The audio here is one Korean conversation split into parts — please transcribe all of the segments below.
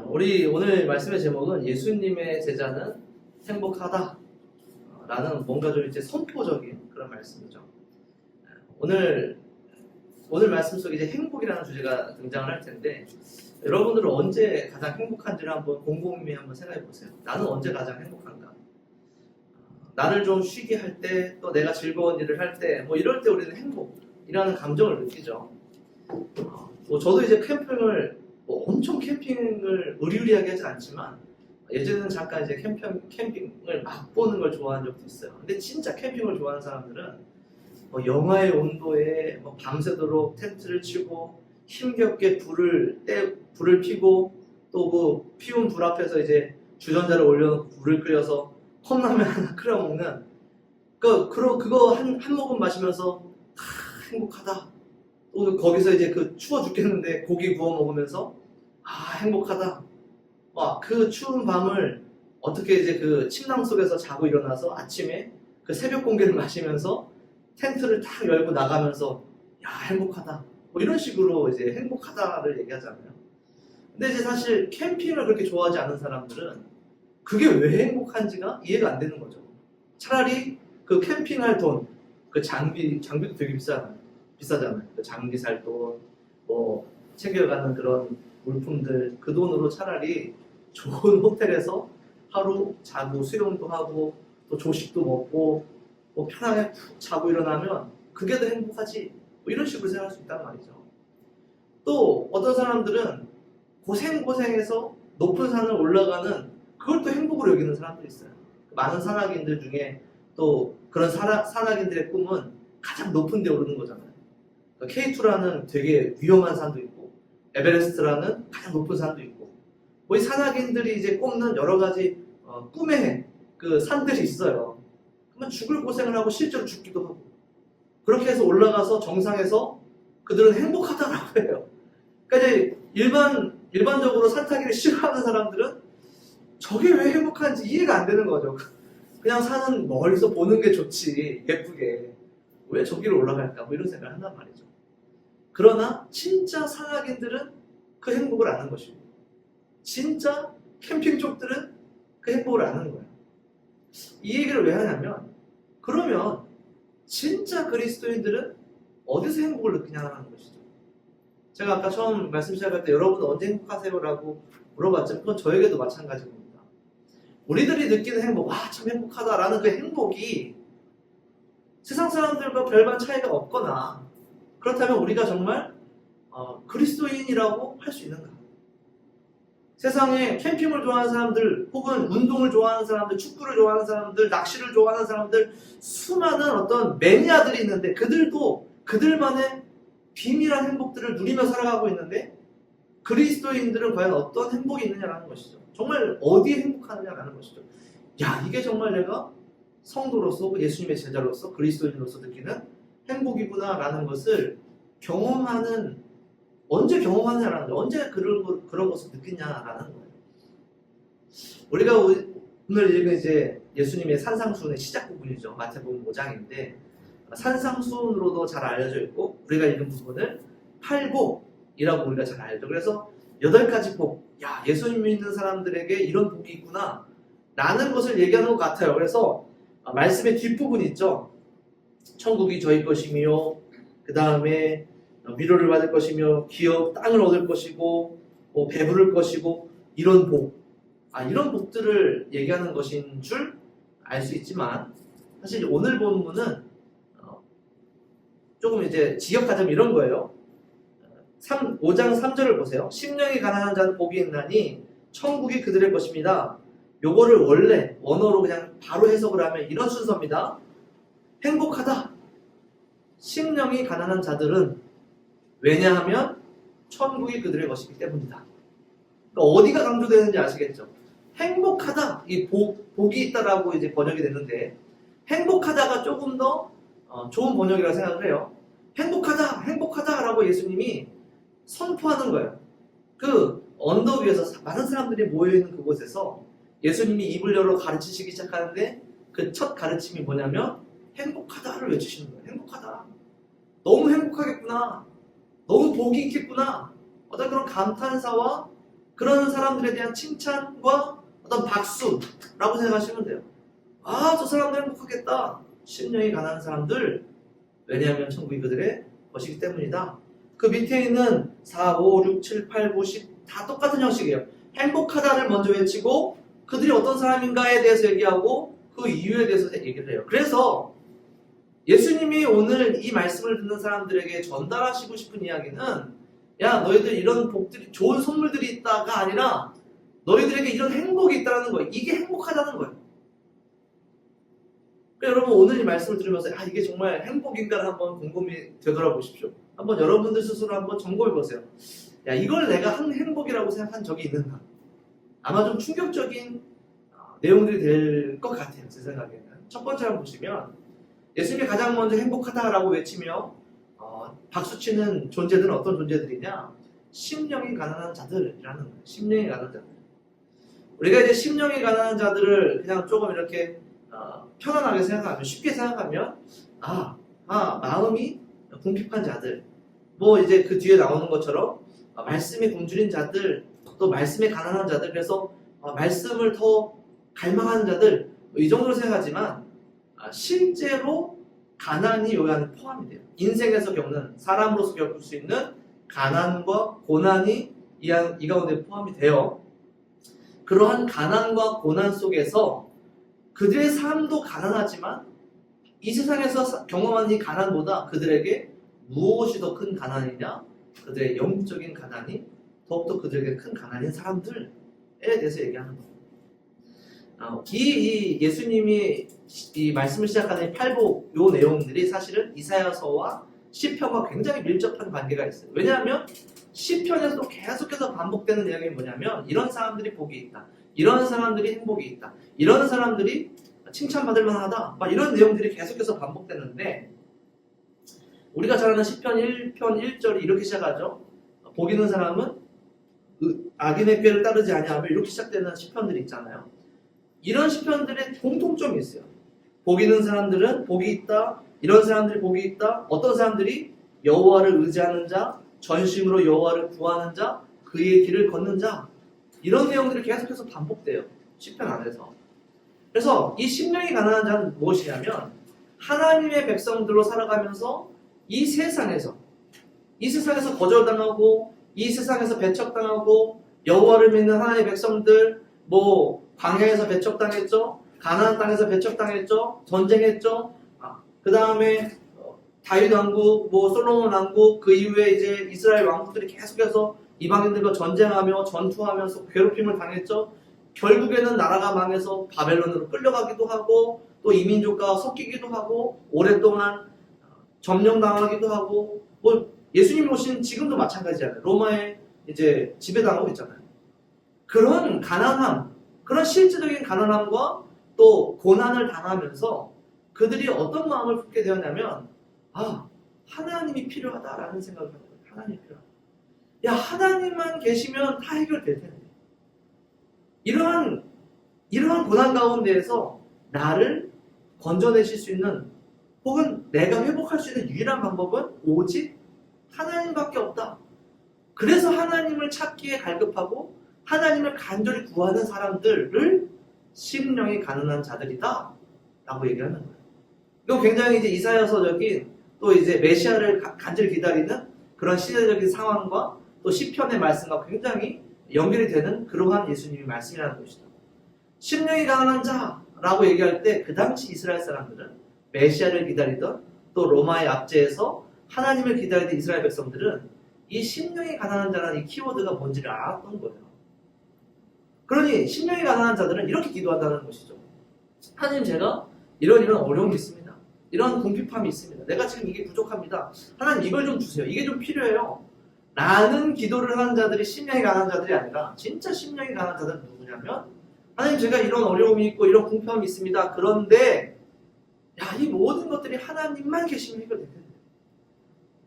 우리 오늘 말씀의 제목은 예수님의 제자는 행복하다 라는 뭔가 좀 이제 선포적인 그런 말씀이죠. 오늘 말씀 속에 이제 행복이라는 주제가 등장을 할 텐데, 여러분들은 언제 가장 행복한지를 한번 곰곰이 한번 생각해 보세요. 나는 언제 가장 행복한가? 나를 좀 쉬게 할 때, 또 내가 즐거운 일을 할 때, 뭐 이럴 때 우리는 행복이라는 감정을 느끼죠. 저도 이제 캠핑을 엄청 캠핑을 의리의리하게 하지 않지만, 예전에는 잠깐 이제 캠핑을 맛보는 걸 좋아한 적도 있어요. 근데 진짜 캠핑을 좋아하는 사람들은 영하의 온도에 밤새도록 텐트를 치고 힘겹게 불을 피고, 또 그 피운 불 앞에서 이제 주전자를 올려놓고 불을 끓여서 컵라면 하나 끓여 먹는 그거 한 모금 마시면서 행복하다. 또 거기서 이제 그 추워 죽겠는데 고기 구워 먹으면서 행복하다. 그 추운 밤을 어떻게 이제 그 침낭 속에서 자고 일어나서 아침에 그 새벽 공기를 마시면서 텐트를 탁 열고 나가면서 행복하다. 이런 식으로 이제 행복하다를 얘기하잖아요. 근데 이제 사실 캠핑을 그렇게 좋아하지 않는 사람들은 그게 왜 행복한지가 이해가 안 되는 거죠. 차라리 그 캠핑할 돈, 그 장비도 되게 비싸잖아요. 그 장비 살 돈, 챙겨가는 그런 물품들, 그 돈으로 차라리 좋은 호텔에서 하루 자고 수영도 하고 또 조식도 먹고 편하게 푹 자고 일어나면 그게 더 행복하지. 이런 식으로 생각할 수 있단 말이죠. 또 어떤 사람들은 고생해서 높은 산을 올라가는 그걸 또 행복으로 여기는 사람들이 있어요. 많은 산악인들 중에 또 그런 산악인들의 꿈은 가장 높은 데 오르는 거잖아요. K2라는 되게 위험한 산도 있고, 에베레스트라는 가장 높은 산도 있고, 이 산악인들이 이제 꼽는 여러 가지 꿈의 그 산들이 있어요. 그러면 죽을 고생을 하고 실제로 죽기도 하고, 그렇게 해서 올라가서 정상에서 그들은 행복하다라고 해요. 그러니까 이제 일반적으로 산 타기를 싫어하는 사람들은 저게 왜 행복한지 이해가 안 되는 거죠. 그냥 산은 멀리서 보는 게 좋지, 예쁘게. 왜 저기를 올라갈까? 이런 생각을 한단 말이죠. 그러나 진짜 산악인들은 그 행복을 아는 것이고, 진짜 캠핑족들은 그 행복을 아는 거예요. 이 얘기를 왜 하냐면, 그러면 진짜 그리스도인들은 어디서 행복을 느끼냐는 것이죠. 제가 아까 처음 말씀 시작할 때 여러분은 언제 행복하세요? 라고 물어봤지만 그건 저에게도 마찬가지입니다. 우리들이 느끼는 행복, 참 행복하다라는 그 행복이 세상 사람들과 별반 차이가 없거나, 그렇다면 우리가 정말 그리스도인이라고 할 수 있는가? 세상에 캠핑을 좋아하는 사람들, 혹은 운동을 좋아하는 사람들, 축구를 좋아하는 사람들, 낚시를 좋아하는 사람들, 수많은 어떤 매니아들이 있는데 그들도 그들만의 비밀한 행복들을 누리며 살아가고 있는데, 그리스도인들은 과연 어떤 행복이 있느냐라는 것이죠. 정말 어디에 행복하느냐라는 것이죠. 이게 정말 내가 성도로서, 예수님의 제자로서, 그리스도인으로서 느끼는 행복이구나라는 것을 언제 경험하느냐라는 거예요. 언제 그런 것을 느끼냐라는 거예요. 우리가 오늘 읽은 이제 예수님의 산상수훈의 시작 부분이죠. 마태복음 5장인데, 산상수훈으로도 잘 알려져 있고, 우리가 읽은 부분을 팔복이라고 우리가 잘 알죠. 그래서 8가지 복, 예수님 믿는 사람들에게 이런 복이 있구나 라는 것을 얘기하는 것 같아요. 그래서 말씀의 뒷부분 있죠. 천국이 저희 것이며, 그 다음에 위로를 받을 것이며, 기업 땅을 얻을 것이고, 배부를 것이고, 이런 복, 이런 복들을 얘기하는 것인 줄 알 수 있지만, 사실 오늘 본문은 조금 이제 지역하자면 이런 거예요. 5장 3절을 보세요. 심령이 가난한 자는 복이 있나니 천국이 그들의 것입니다. 요거를 원어로 그냥 바로 해석을 하면 이런 순서입니다. 행복하다. 심령이 가난한 자들은, 왜냐하면 천국이 그들의 것이기 때문이다. 그러니까 어디가 강조되는지 아시겠죠? 행복하다, 이 복이 있다라고 이제 번역이 됐는데, 행복하다가 조금 더 좋은 번역이라고 생각을 해요. 행복하다라고 예수님이 선포하는 거예요. 그 언덕 위에서 많은 사람들이 모여있는 그곳에서 예수님이 입을 열어 가르치시기 시작하는데, 그 첫 가르침이 뭐냐면 행복하다를 외치시는 거예요. 행복하다. 너무 행복하겠구나. 너무 복이 있겠구나. 어떤 그런 감탄사와 그런 사람들에 대한 칭찬과 어떤 박수라고 생각하시면 돼요. 아, 저 사람들 행복하겠다. 심령이 가난한 사람들. 왜냐하면 천국이 그들의 것이기 때문이다. 그 밑에 있는 4, 5, 6, 7, 8, 9, 10 다 똑같은 형식이에요. 행복하다를 먼저 외치고 그들이 어떤 사람인가에 대해서 얘기하고 그 이유에 대해서 얘기를 해요. 그래서 예수님이 오늘 이 말씀을 듣는 사람들에게 전달하시고 싶은 이야기는 야, 너희들 이런 복들이 좋은 선물들이 있다가 아니라 너희들에게 이런 행복이 있다는 거예요. 이게 행복하다는 거예요. 그러니까 여러분 오늘 이 말씀을 들으면서 아, 이게 정말 행복인가를 한번 곰곰이 되돌아보십시오. 한번 여러분들 스스로 한번 점검해 보세요. 야, 이걸 내가 행복이라고 생각한 적이 있는가? 아마 좀 충격적인 내용들이 될 것 같아요. 제 생각에는. 첫 번째 한번 보시면 예수님이 가장 먼저 행복하다라고 외치며 박수치는 존재들은 어떤 존재들이냐? 심령이 가난한 자들이라는 거예요. 심령이 가난한 자들. 우리가 이제 심령이 가난한 자들을 그냥 조금 이렇게 편안하게 생각하면, 쉽게 생각하면 마음이 궁핍한 자들, 뭐 이제 그 뒤에 나오는 것처럼 말씀에 굶주린 자들, 또 말씀에 가난한 자들, 그래서 말씀을 더 갈망하는 자들, 이 정도로 생각하지만 실제로 가난이 여기 안에 포함이 돼요. 인생에서 겪는, 사람으로서 겪을 수 있는 가난과 고난이 이 가운데 포함이 돼요. 그러한 가난과 고난 속에서 그들의 삶도 가난하지만 이 세상에서 경험한 이 가난보다 그들에게 무엇이 더 큰 가난이냐? 그들의 영적인 가난이 더욱더 그들에게 큰 가난인 사람들에 대해서 얘기하는 거예요. 이 예수님이 이 말씀을 시작하는 팔복 요 내용들이 사실은 이사야서와 시편과 굉장히 밀접한 관계가 있어요. 왜냐하면 시편에서도 계속해서 반복되는 내용이 뭐냐면 이런 사람들이 복이 있다. 이런 사람들이 행복이 있다. 이런 사람들이 칭찬받을 만하다. 막 이런 내용들이 계속해서 반복되는데 우리가 잘 아는 시편 1편 1절이 이렇게 시작하죠. 복 있는 사람은 악인의 꾀를 따르지 아니하며 이렇게 시작되는 시편들이 있잖아요. 이런 시편들의 공통점이 있어요. 복 있는 사람들은 복이 있다. 이런 사람들이 복이 있다. 어떤 사람들이 여호와를 의지하는 자, 전심으로 여호와를 구하는 자, 그의 길을 걷는 자. 이런 내용들이 계속해서 반복돼요. 시편 안에서. 그래서 이 심령이 가난한 자는 무엇이냐면 하나님의 백성들로 살아가면서 이 세상에서 거절당하고 이 세상에서 배척당하고 여호와를 믿는 하나님의 백성들 뭐 광야에서 배척당했죠. 가나안 땅에서 배척당했죠. 전쟁했죠. 그 다음에 다윗 왕국, 뭐 솔로몬 왕국, 그 이후에 이제 이스라엘 왕국들이 계속해서 이방인들과 전쟁하며 전투하면서 괴롭힘을 당했죠. 결국에는 나라가 망해서 바벨론으로 끌려가기도 하고 또 이민족과 섞이기도 하고 오랫동안 점령당하기도 하고 뭐 예수님 오신 지금도 마찬가지잖아요. 로마에 이제 지배당하고 있잖아요. 그런 가난함, 그런 실질적인 가난함과 또 고난을 당하면서 그들이 어떤 마음을 품게 되었냐면 하나님이 필요하다라는 생각을 하는 거예요. 하나님이 필요하다. 야, 하나님만 계시면 다 해결될 텐데. 이러한 고난 가운데에서 나를 건져내실 수 있는 혹은 내가 회복할 수 있는 유일한 방법은 오직 하나님밖에 없다. 그래서 하나님을 찾기에 갈급하고 하나님을 간절히 구하는 사람들을 심령이 가난한 자들이다 라고 얘기하는 거예요. 이거 굉장히 이제 이사야서적인 또 이제 메시아를 간절히 기다리는 그런 시대적인 상황과 또 시편의 말씀과 굉장히 연결이 되는 그러한 예수님의 말씀이라는 것이죠. 심령이 가난한 자라고 얘기할 때 그 당시 이스라엘 사람들은 메시아를 기다리던 또 로마의 압제에서 하나님을 기다리던 이스라엘 백성들은 이 심령이 가난한 자라는 이 키워드가 뭔지를 알았던 거예요. 그러니 심령이 가난한 자들은 이렇게 기도한다는 것이죠. 하나님, 제가 이런 어려움이 있습니다. 이런 궁핍함이 있습니다. 내가 지금 이게 부족합니다. 하나님, 이걸 좀 주세요. 이게 좀 필요해요. 라는 기도를 하는 자들이 심령이 가난한 자들이 아니라 진짜 심령이 가난한 자들은 누구냐면 하나님, 제가 이런 어려움이 있고 이런 궁핍함이 있습니다. 그런데 이 모든 것들이 하나님만 계시면 해결될 텐데,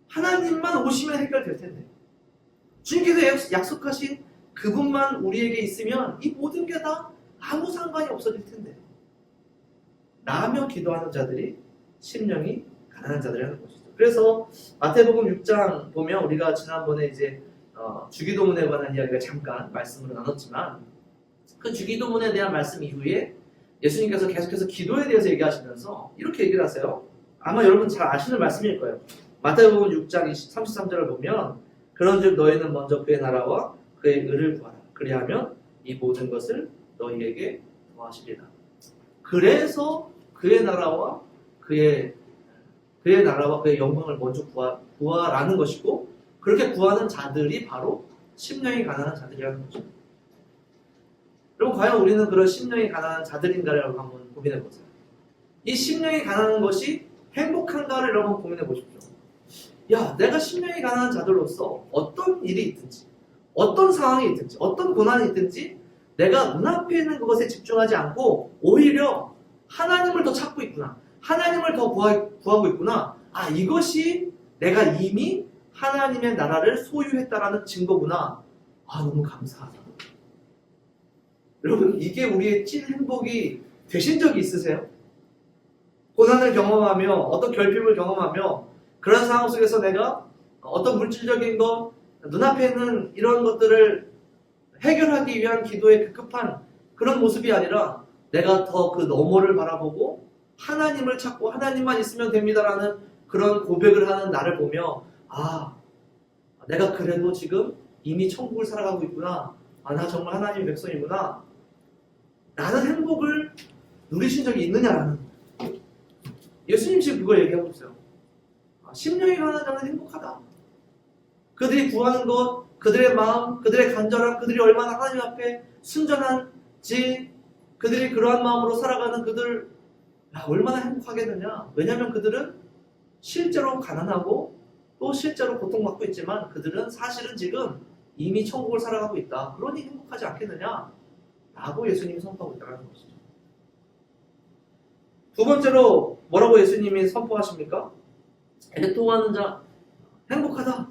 하나님만 오시면 해결될 텐데, 주님께서 약속하신 그분만 우리에게 있으면 이 모든 게 다 아무 상관이 없어질 텐데 라며 기도하는 자들이 심령이 가난한 자들이 하는 것이죠. 그래서 마태복음 6장 보면 우리가 지난번에 이제 주기도문에 관한 이야기를 잠깐 말씀으로 나눴지만 그 주기도문에 대한 말씀 이후에 예수님께서 계속해서 기도에 대해서 얘기하시면서 이렇게 얘기를 하세요. 아마 여러분 잘 아시는 말씀일 거예요. 마태복음 6장 33절을 보면 그런즉 너희는 먼저 그의 나라와 그의 의를 구하라. 그리하면 이 모든 것을 너희에게 더하시리라. 그래서 그의 나라와 그의 영광을 먼저 구하라는 것이고 그렇게 구하는 자들이 바로 심령이 가난한 자들이라는 거죠. 그럼 과연 우리는 그런 심령이 가난한 자들인가를 한번 고민해 보세요. 이 심령이 가난한 것이 행복한가를 여러분 고민해 보십시오. 야, 내가 심령이 가난한 자들로서 어떤 일이 있든지, 어떤 상황이 있든지, 어떤 고난이 있든지 내가 눈앞에 있는 그것에 집중하지 않고 오히려 하나님을 더 찾고 있구나. 하나님을 더 구하고 있구나. 아, 이것이 내가 이미 하나님의 나라를 소유했다라는 증거구나. 아, 너무 감사하다. 여러분, 이게 우리의 찐 행복이 되신 적이 있으세요? 고난을 경험하며 어떤 결핍을 경험하며 그런 상황 속에서 내가 어떤 물질적인 것, 눈앞에 있는 이런 것들을 해결하기 위한 기도에 급급한 그런 모습이 아니라 내가 더 그 너머를 바라보고 하나님을 찾고 하나님만 있으면 됩니다라는 그런 고백을 하는 나를 보며 아, 내가 그래도 지금 이미 천국을 살아가고 있구나. 아, 나 정말 하나님의 백성이구나. 나는 행복을 누리신 적이 있느냐라는 예수님 지금 그걸 얘기하고 있어요. 심령이 가난한 자는 행복하다. 그들이 구하는 것, 그들의 마음, 그들의 간절함, 그들이 얼마나 하나님 앞에 순전한지 그들이 그러한 마음으로 살아가는 그들 얼마나 행복하겠느냐. 왜냐하면 그들은 실제로 가난하고 또 실제로 고통받고 있지만 그들은 사실은 지금 이미 천국을 살아가고 있다. 그러니 행복하지 않겠느냐 라고 예수님이 선포하고 있다는 것이죠. 두 번째로 뭐라고 예수님이 선포하십니까? 애통하는 자 행복하다.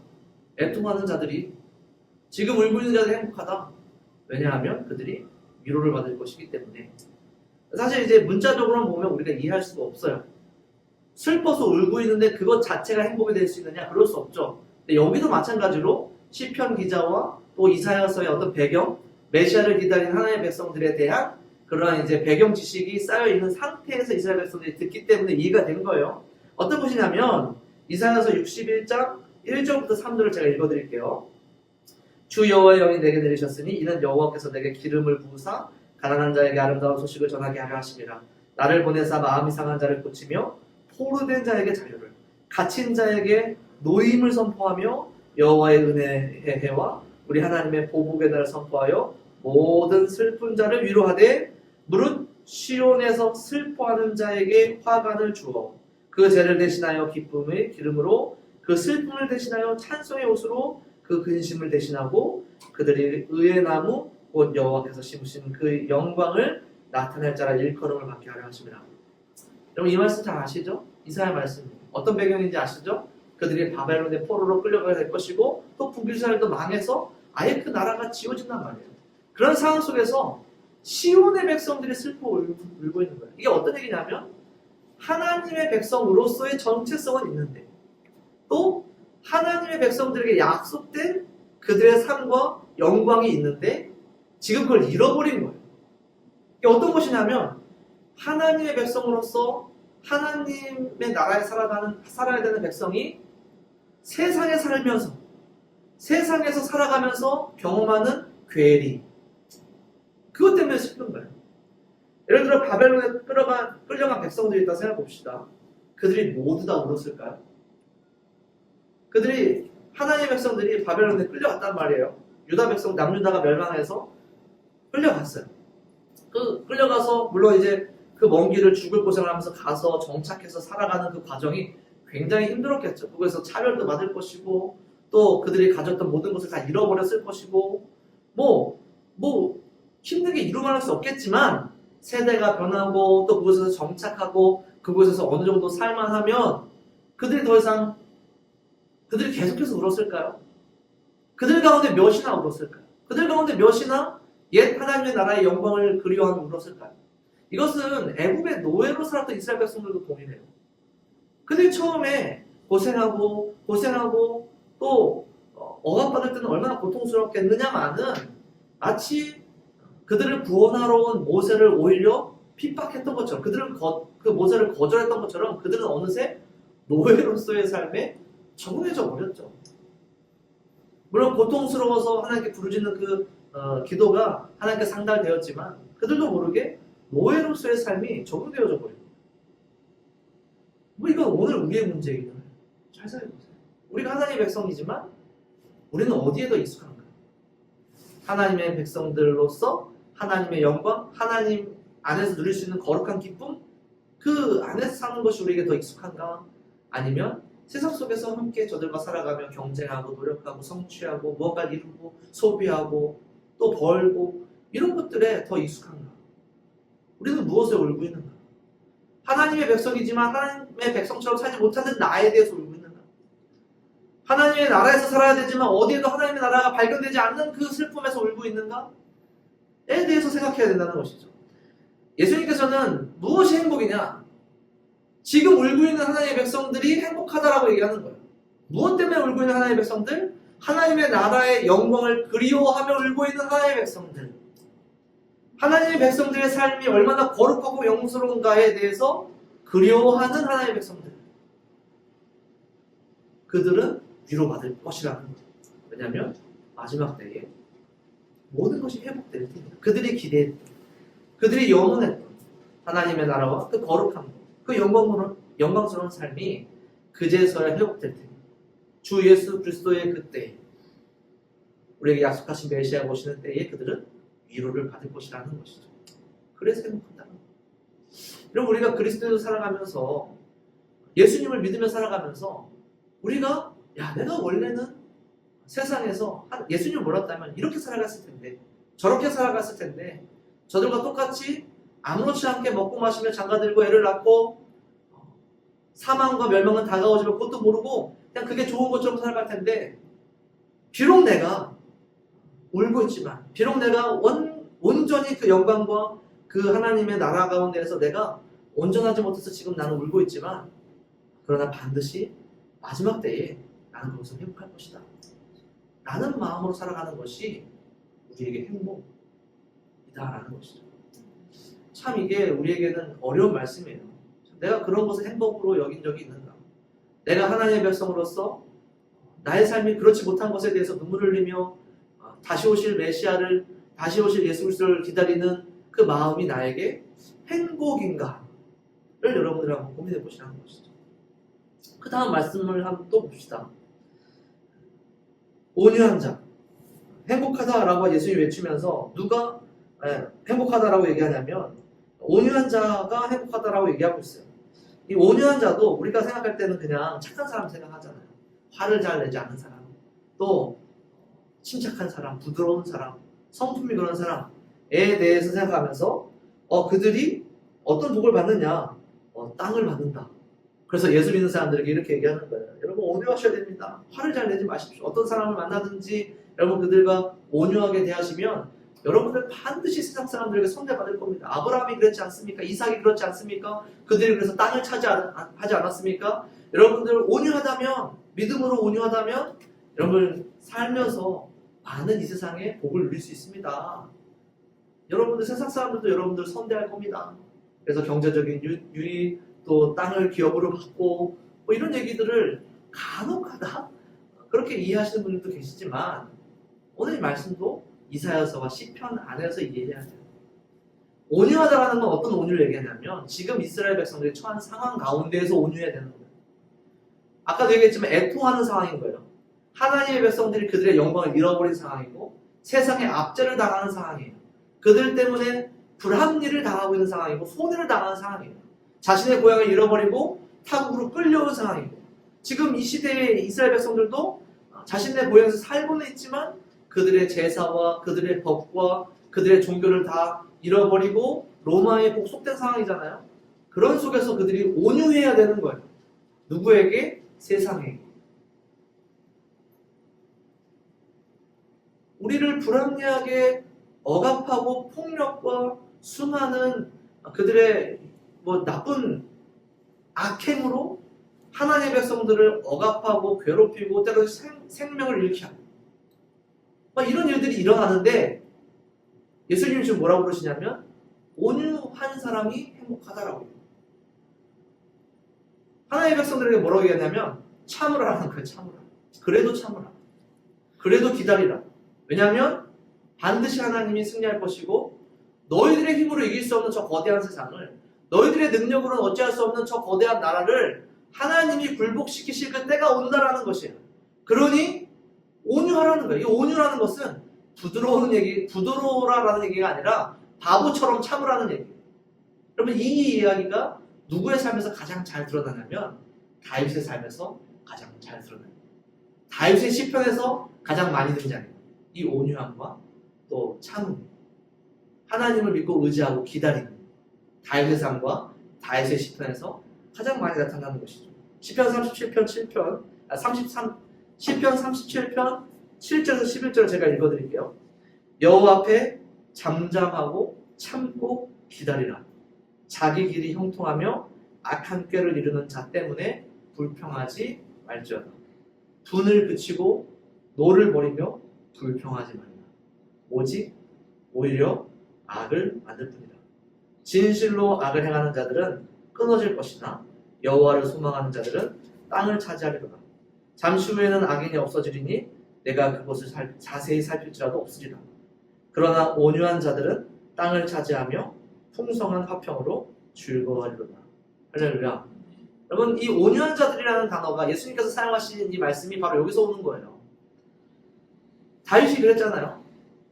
애통하는 자들이 지금 울고 있는 자들이 행복하다. 왜냐하면 그들이 위로를 받을 것이기 때문에. 사실 이제 문자적으로만 보면 우리가 이해할 수가 없어요. 슬퍼서 울고 있는데 그것 자체가 행복이 될 수 있느냐? 그럴 수 없죠. 근데 여기도 마찬가지로 시편 기자와 또 이사야서의 어떤 배경, 메시아를 기다리는 하나님의 백성들에 대한 그러한 이제 배경 지식이 쌓여 있는 상태에서 이스라엘 백성들이 듣기 때문에 이해가 된 거예요. 어떤 것이냐면 이사야서 61장 1절부터 3절을 제가 읽어드릴게요. 주 여호와의 영이 내게 내리셨으니 이는 여호와께서 내게 기름을 부으사 가난한 자에게 아름다운 소식을 전하게 하려 하심이라. 나를 보내사 마음이 상한 자를 고치며 포로된 자에게 자유를, 갇힌 자에게 노임을 선포하며 여호와의 은혜의 해와 우리 하나님의 보복의 날을 선포하여 모든 슬픈 자를 위로하되 무릇 시온에서 슬퍼하는 자에게 화관을 주어 그 죄를 대신하여 기쁨의 기름으로 그 슬픔을 대신하여 찬송의 옷으로 그 근심을 대신하고 그들이 의의 나무 곧 여호와께서 심으신 그 영광을 나타낼 자라 일컬음을 받게 하려 하십니다. 여러분 이 말씀 잘 아시죠? 이사야 말씀 어떤 배경인지 아시죠? 그들이 바벨론의 포로로 끌려가게 될 것이고 또 북이스라엘도 망해서 아예 그 나라가 지워진단 말이에요. 그런 상황 속에서 시온의 백성들이 슬퍼 울고 있는 거예요. 이게 어떤 얘기냐면 하나님의 백성으로서의 정체성은 있는데 또 하나님의 백성들에게 약속된 그들의 삶과 영광이 있는데 지금 그걸 잃어버린 거예요. 이게 어떤 것이냐면 하나님의 백성으로서 하나님의 나라에 살아야 되는 백성이 세상에 살면서 세상에서 살아가면서 경험하는 괴리 그것 때문에 슬픈 거예요. 예를 들어 바벨론에 끌려간 백성들이 있다 생각해 봅시다. 그들이 모두 다 울었을까요? 그들이 하나님의 백성들이 바벨론에 끌려갔단 말이에요. 유다 백성 남유다가 멸망해서 끌려갔어요. 그 끌려가서 물론 이제 그 먼 길을 죽을 고생을 하면서 가서 정착해서 살아가는 그 과정이 굉장히 힘들었겠죠. 그거에서 차별도 받을 것이고 또 그들이 가졌던 모든 것을 다 잃어버렸을 것이고 뭐 힘들게 이루말할 수 없겠지만 세대가 변하고 또 그곳에서 정착하고 그곳에서 어느 정도 살만하면 그들이 계속해서 울었을까요? 그들 가운데 몇이나 울었을까요? 그들 가운데 몇이나 옛 하나님의 나라의 영광을 그리워하며 울었을까요? 이것은 애굽의 노예로 살았던 이스라엘 백성들도 동일해요. 그들이 처음에 고생하고 또 억압받을 때는 얼마나 고통스럽겠느냐마는 마치 그들을 구원하러 온 모세를 오히려 핍박했던 것처럼 그들은 그 모세를 거절했던 것처럼 그들은 어느새 노예로서의 삶에 적응해져 버렸죠. 물론 고통스러워서 하나님께 부르짖는 기도가 하나님께 상달되었지만 그들도 모르게 노예로서의 삶이 적응되어져 버립니다. 뭐 이건 오늘 우리의 문제이긴 해요. 잘 생각해보세요. 우리가 하나님의 백성이지만 우리는 어디에 더 익숙한가? 하나님의 백성들로서 하나님의 영광, 하나님 안에서 누릴 수 있는 거룩한 기쁨, 그 안에서 사는 것이 우리에게 더 익숙한가? 아니면 세상 속에서 함께 저들과 살아가며 경쟁하고 노력하고 성취하고 무언가를 이루고 소비하고 또 벌고 이런 것들에 더 익숙한가? 우리는 무엇에 울고 있는가? 하나님의 백성이지만 하나님의 백성처럼 살지 못하는 나에 대해서 울고 있는가? 하나님의 나라에서 살아야 되지만 어디에도 하나님의 나라가 발견되지 않는 그 슬픔에서 울고 있는가에 대해서 생각해야 된다는 것이죠. 예수님께서는 무엇이 행복이냐? 지금 울고 있는 하나님의 백성들이 행복하다라고 얘기하는 거예요. 무엇 때문에 울고 있는 하나님의 백성들? 하나님의 나라의 영광을 그리워하며 울고 있는 하나님의 백성들. 하나님의 백성들의 삶이 얼마나 거룩하고 영스러운가에 대해서 그리워하는 하나님의 백성들. 그들은 위로받을 것이라는 거예요. 왜냐하면 마지막 때에 모든 것이 회복될 테니까. 그들이 기대했던, 그들이 염원했던 하나님의 나라와 그 거룩함, 그 영광스러운 삶이 그제서야 회복될 테니 주 예수 그리스도의 그때 우리에게 약속하신 메시아가 오시는 때에 그들은 위로를 받을 것이라는 것이죠. 그래서 행복한다는 거예요. 여러분 우리가 그리스도로 살아가면서 예수님을 믿으며 살아가면서 우리가 내가 원래는 세상에서 예수님을 몰랐다면 이렇게 살아갔을 텐데 저렇게 살아갔을 텐데 저들과 똑같이 아무렇지 않게 먹고 마시며 장가들고 애를 낳고 사망과 멸망은 다가오지만 그것도 모르고 그냥 그게 좋은 것처럼 살아갈 텐데 비록 내가 울고 있지만 비록 내가 온전히 그 영광과 그 하나님의 나라 가운데에서 내가 온전하지 못해서 지금 나는 울고 있지만 그러나 반드시 마지막 때에 나는 거기서 행복할 것이다. 라는 마음으로 살아가는 것이 우리에게 행복이다라는 것이죠. 참 이게 우리에게는 어려운 말씀이에요. 내가 그런 것을 행복으로 여긴 적이 있는가? 내가 하나님의 백성으로서 나의 삶이 그렇지 못한 것에 대해서 눈물을 흘리며 다시 오실 메시아를, 다시 오실 예수 그리스도를 기다리는 그 마음이 나에게 행복인가를 여러분들 한번 고민해 보시라는 것이죠. 그 다음 말씀을 한번 또 봅시다. 온유한 자, 행복하다라고 예수님이 외치면서 누가 행복하다라고 얘기하냐면 온유한 자가 행복하다라고 얘기하고 있어요. 이 온유한 자도 우리가 생각할 때는 그냥 착한 사람 생각하잖아요. 화를 잘 내지 않는 사람, 또 침착한 사람, 부드러운 사람, 성품이 그런 사람에 대해서 생각하면서 그들이 어떤 복을 받느냐? 땅을 받는다. 그래서 예수 믿는 사람들에게 이렇게 얘기하는 거예요. 여러분 온유하셔야 됩니다. 화를 잘 내지 마십시오. 어떤 사람을 만나든지 여러분 그들과 온유하게 대하시면 여러분들 반드시 세상 사람들에게 선대받을 겁니다. 아브라함이 그랬지 않습니까? 이삭이 그렇지 않습니까? 그들이 그래서 땅을 차지하지 않았습니까? 여러분들 온유하다면, 믿음으로 온유하다면 여러분 살면서 많은 이 세상에 복을 누릴 수 있습니다. 여러분들 세상 사람들도 여러분들 선대할 겁니다. 그래서 경제적인 유의, 또 땅을 기업으로 받고 뭐 이런 얘기들을 간혹가다 그렇게 이해하시는 분들도 계시지만 오늘 이 말씀도 이사야서와 시편 안에서 이해해야 돼요. 온유하다라는 건 어떤 온유를 얘기하냐면 지금 이스라엘 백성들이 처한 상황 가운데에서 온유해야 되는 거예요. 아까도 얘기했지만 애통하는 상황인 거예요. 하나님의 백성들이 그들의 영광을 잃어버린 상황이고 세상에 압제를 당하는 상황이에요. 그들 때문에 불합리를 당하고 있는 상황이고 손해를 당하는 상황이에요. 자신의 고향을 잃어버리고 타국으로 끌려온 상황이고 지금 이 시대의 이스라엘 백성들도 자신의 고향에서 살고는 있지만 그들의 제사와 그들의 법과 그들의 종교를 다 잃어버리고 로마에 복속된 상황이잖아요. 그런 속에서 그들이 온유해야 되는 거예요. 누구에게? 세상에게. 우리를 불합리하게 억압하고 폭력과 수많은 그들의 나쁜 악행으로 하나님의 백성들을 억압하고 괴롭히고 때로 생명을 잃게 하고 막 이런 일들이 일어나는데 예수님이 지금 뭐라고 그러시냐면 온유한 사람이 행복하다라고 해요. 하나님의 백성들에게 뭐라고 얘기하냐면 참으라는 거예요. 참으라. 그래도 참으라. 그래도 기다리라. 왜냐하면 반드시 하나님이 승리할 것이고 너희들의 힘으로 이길 수 없는 저 거대한 세상을, 너희들의 능력으로는 어찌할 수 없는 저 거대한 나라를 하나님이 굴복시키실 그 때가 온다라는 것이에요. 그러니 온유하라는 거예요. 이 온유라는 것은 부드러워라라는 얘기가 아니라 바보처럼 참으라는 얘기예요. 그러면 이 이야기가 누구의 삶에서 가장 잘 드러나냐면 다윗의 삶에서 가장 잘 드러나요. 다윗의 시편에서 가장 많이 등장해요. 이 온유함과 또 참음, 하나님을 믿고 의지하고 기다리는 다윗의 삶과 다윗의 시편에서 가장 많이 나타나는 것이죠. 시편 37편 7편, 시편 37편 7절에서 11절을 제가 읽어드릴게요. 여호와 앞에 잠잠하고 참고 기다리라. 자기 길이 형통하며 악한 꾀를 이루는 자 때문에 불평하지 말지어다. 분을 그치고 노를 버리며 불평하지 말라. 오직 오히려 악을 만들 뿐이다. 진실로 악을 행하는 자들은 끊어질 것이나 여호와를 소망하는 자들은 땅을 차지하리로다. 잠시 후에는 악인이 없어지리니 내가 그것을 자세히 살필지라도 없으리라. 그러나 온유한 자들은 땅을 차지하며 풍성한 화평으로 즐거워하리로다. 할렐루야. 여러분, 이 온유한 자들이라는 단어가 예수님께서 사용하신 이 말씀이 바로 여기서 오는 거예요. 다윗이 그랬잖아요.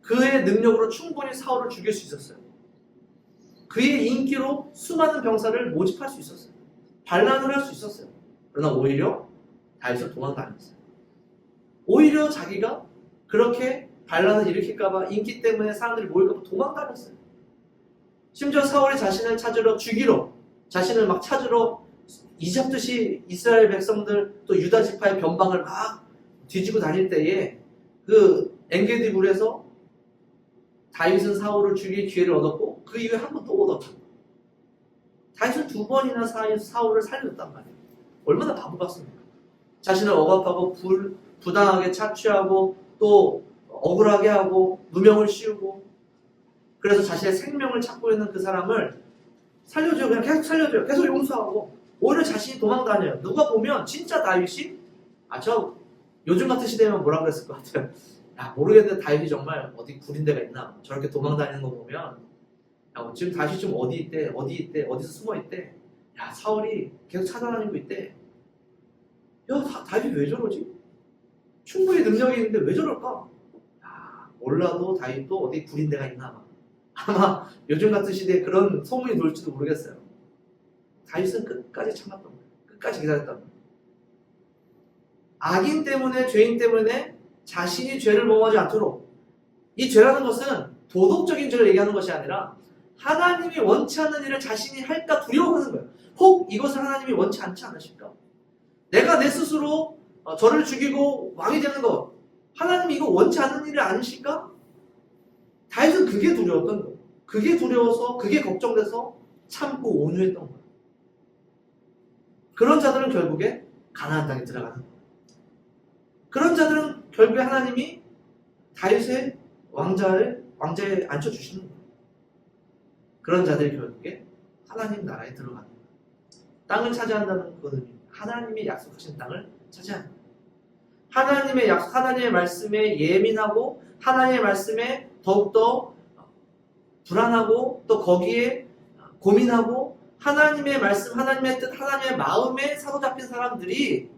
그의 능력으로 충분히 사울을 죽일 수 있었어요. 그의 인기로 수많은 병사를 모집할 수 있었어요. 반란을 할 수 있었어요. 그러나 오히려 다윗은 도망다녔어요. 오히려 자기가 그렇게 반란을 일으킬까봐, 인기 때문에 사람들이 모일까봐 도망다녔어요. 심지어 사울이 자신을 찾으러 죽이러, 자신을 막 찾으러 이집듯이 이스라엘 백성들 또 유다 지파의 변방을 막 뒤지고 다닐 때에 그 엔게디 굴에서 다윗은 사울을 죽일 기회를 얻었고 그 이후에 한 번 또 얻었죠. 다윗은 2번이나 사울을 살려줬단 말이에요. 얼마나 바보 같습니까? 자신을 억압하고 부당하게 착취하고 또 억울하게 하고 누명을 씌우고, 그래서 자신의 생명을 찾고 있는 그 사람을 살려줘요. 그냥 계속 살려줘요. 계속 용서하고 오히려 자신이 도망다녀요. 누가 보면 진짜 다윗이 저 요즘 같은 시대면 뭐라 그랬을 것 같아요. 야, 모르겠는데 다윗이 정말 어디 구린 데가 있나? 저렇게 도망다니는 거 보면 야, 지금 다윗이 지금 어디 있대? 어디서 숨어 있대? 야, 사울이 계속 찾아다니고 있대. 야, 다윗이 왜 저러지? 충분히 능력이 있는데 왜 저럴까? 야, 몰라도 다윗도 어디 구린 데가 있나 봐. 아마 요즘 같은 시대에 그런 소문이 돌지도 모르겠어요. 다윗은 끝까지 참았던 거예요. 끝까지 기다렸던 거예요. 악인 때문에, 죄인 때문에 자신이 죄를 범하지 않도록, 이 죄라는 것은 도덕적인 죄를 얘기하는 것이 아니라 하나님이 원치 않는 일을 자신이 할까 두려워하는 거예요. 혹 이것을 하나님이 원치 않지 않으실까? 내가 내 스스로 저를 죽이고 왕이 되는 것, 하나님이 이거 원치 않는 일을 아니실까? 다윗은 그게 두려웠던 거예요. 그게 두려워서, 그게 걱정돼서 참고 온유했던 거예요. 그런 자들은 결국에 가나안 땅에 들어가는 거예요. 그런 자들은 결국에 하나님이 다윗의 왕자에 앉혀주시는 거예요. 그런 자들이 결국에 하나님 나라에 들어가는 거예요. 땅을 차지한다는 것은 하나님이 약속하신 땅을 차지하는 거예요. 하나님의 말씀에 예민하고 하나님의 말씀에 더욱더 불안하고 또 거기에 고민하고 하나님의 말씀, 하나님의 뜻, 하나님의 마음에 사로잡힌 사람들이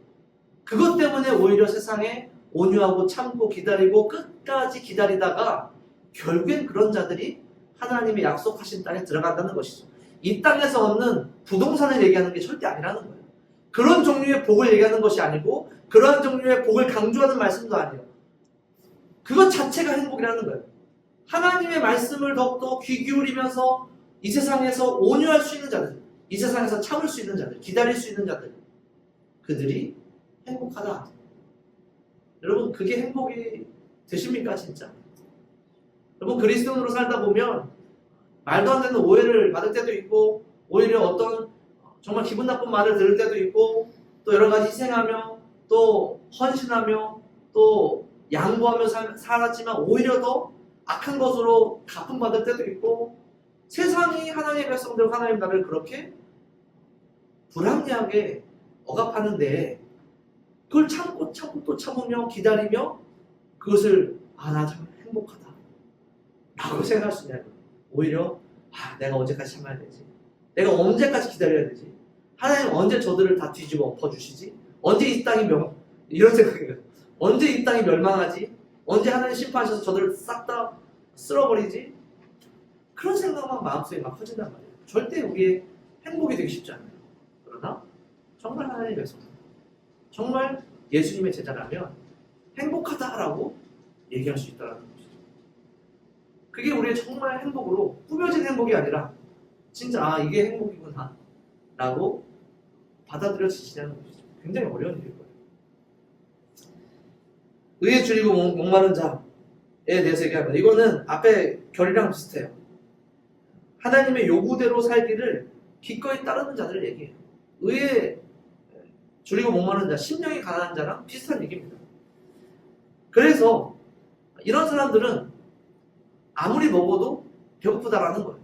그것 때문에 오히려 세상에 온유하고 참고 기다리고 끝까지 기다리다가 결국엔 그런 자들이 하나님의 약속하신 땅에 들어간다는 것이죠. 이 땅에서 얻는 부동산을 얘기하는 게 절대 아니라는 거예요. 그런 종류의 복을 얘기하는 것이 아니고 그런 종류의 복을 강조하는 말씀도 아니에요. 그것 자체가 행복이라는 거예요. 하나님의 말씀을 더욱더 귀 기울이면서 이 세상에서 온유할 수 있는 자들, 이 세상에서 참을 수 있는 자들, 기다릴 수 있는 자들, 그들이 행복하다. 여러분, 그게 행복이 되십니까, 진짜? 여러분, 그리스도인으로 살다 보면 말도 안 되는 오해를 받을 때도 있고, 오히려 어떤 정말 기분 나쁜 말을 들을 때도 있고, 또 여러 가지 희생하며, 또 헌신하며, 또 양보하며 살았지만 오히려 더 악한 것으로 갚음받을 때도 있고, 세상이 하나님의 백성들, 하나님 나라를 그렇게 불합리하게 억압하는데 그걸 참고 또 참으며 기다리며 그것을 나 참 행복하다 라고 생각할 수 있냐고요. 오히려 내가 언제까지 참아야 되지? 내가 언제까지 기다려야 되지? 하나님 언제 저들을 다 뒤집어 엎어주시지? 언제 이 땅이 이런 생각이에요. 언제 이 땅이 멸망하지? 언제 하나님 심판하셔서 저들을 싹 다 쓸어버리지? 그런 생각만 마음속에 막 커진단 말이에요. 절대 우리의 행복이 되기 쉽지 않아요. 그러나 정말 하나님의 백성, 정말 예수님의 제자라면 행복하다라고 얘기할 수 있다는 것이죠. 그게 우리의 정말 행복으로 꾸며진 행복이 아니라 진짜 이게 행복이구나 라고 받아들여지시냐는 것이죠. 굉장히 어려운 일일 거예요. 의에 줄이고 목마른 자에 대해서 얘기하면 이거는 앞에 결이랑 비슷해요. 하나님의 요구대로 살기를 기꺼이 따르는 자들을 얘기해요. 의에 줄이고 목마른 자, 심령이 가난한 자랑 비슷한 얘기입니다. 그래서 이런 사람들은 아무리 먹어도 배고프다라는 거예요.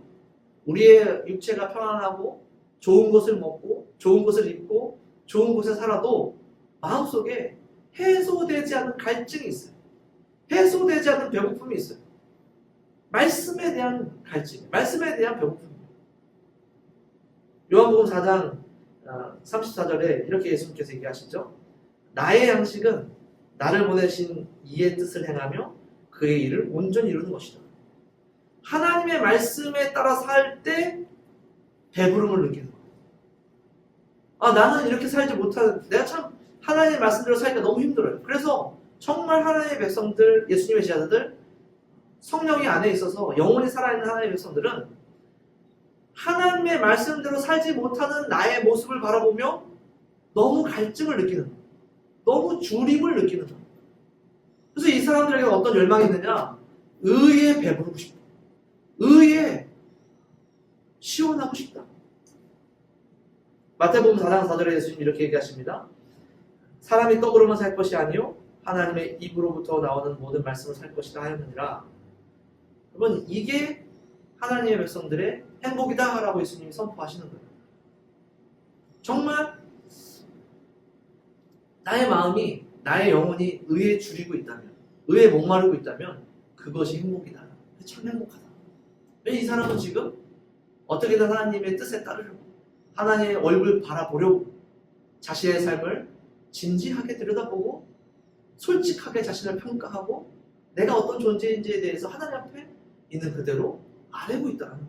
우리의 육체가 평안하고 좋은 것을 먹고 좋은 것을 입고 좋은 곳에 살아도 마음속에 해소되지 않은 갈증이 있어요. 해소되지 않은 배고픔이 있어요. 말씀에 대한 갈증, 말씀에 대한 배고픔입니다. 요한복음 4장 34절에 이렇게 예수님께서 얘기하시죠. 나의 양식은 나를 보내신 이의 뜻을 행하며 그의 일을 온전히 이루는 것이다. 하나님의 말씀에 따라 살 때 배부름을 느끼는 거예요. 나는 이렇게 살지 못하는, 내가 참 하나님의 말씀대로 살기가 너무 힘들어요. 그래서 정말 하나님의 백성들, 예수님의 제자들, 성령이 안에 있어서 영원히 살아있는 하나님의 백성들은 하나님의 말씀대로 살지 못하는 나의 모습을 바라보며 너무 갈증을 느끼는 거예요. 너무 주림을 느끼는 거예요. 그래서 이 사람들에게 어떤 열망이 있느냐? 의에 배부르고 싶다. 의에 시원하고 싶다. 마태복음 4장 4절에 예수님이 이렇게 얘기하십니다. 사람이 떡으로만 살 것이 아니요 하나님의 입으로부터 나오는 모든 말씀을 살 것이다 하였느니라. 여러분, 이게 하나님의 백성들의 행복이다 라고 예수님이 선포하시는 거예요. 정말 나의 마음이, 나의 영혼이 의에 줄이고 있다면, 의에 목마르고 있다면 그것이 행복이다. 참 행복하다. 왜 이 사람은 지금 어떻게든 하나님의 뜻에 따르려고, 하나님의 얼굴 바라보려고 자신의 삶을 진지하게 들여다보고 솔직하게 자신을 평가하고 내가 어떤 존재인지에 대해서 하나님 앞에 있는 그대로 말하고 있다는 거예요.